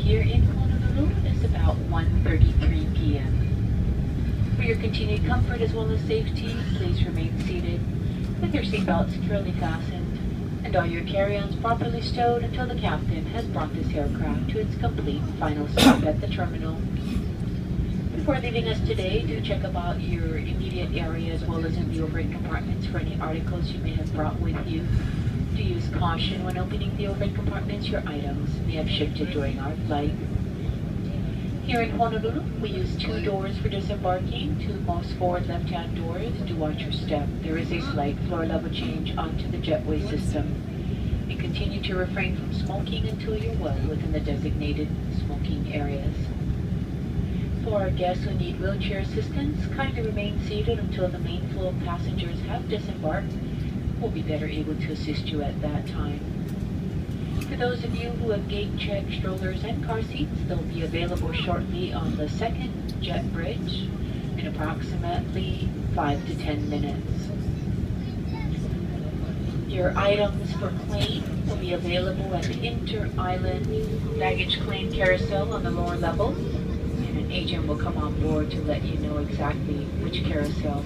here in Honolulu is about 1:33 p.m. For your continued comfort as well as safety, please remain seated with your seatbelts securely fastened and all your carry-ons properly stowed until the captain has brought this aircraft to its complete final stop at the terminal. Before leaving us today, do check about your immediate area as well as in the overhead compartments for any articles you may have brought with you. Do use caution when opening the overhead compartments. Your items may have shifted during our flight. Here in Honolulu, we use 2 doors for disembarking, 2 most forward left-hand doors. Do watch your step. There is a slight floor level change onto the jetway system. And continue to refrain from smoking until you're well within the designated smoking areas. For our guests who need wheelchair assistance, kindly remain seated until the main flow of passengers have disembarked. We'll be better able to assist you at that time. For those of you who have gate check strollers and car seats, they'll be available shortly on the second jet bridge in approximately 5 to 10 minutes. Your items for claim will be available at the inter-island baggage claim carousel on the lower level, and an agent will come on board to let you know exactly which carousel.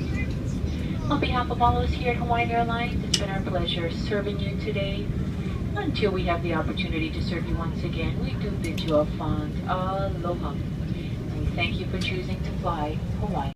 On behalf of all of us here at Hawaiian Airlines, it's been our pleasure serving you today. Until we have the opportunity to serve you once again, we do bid you a fond aloha. And we thank you for choosing to fly Hawaii.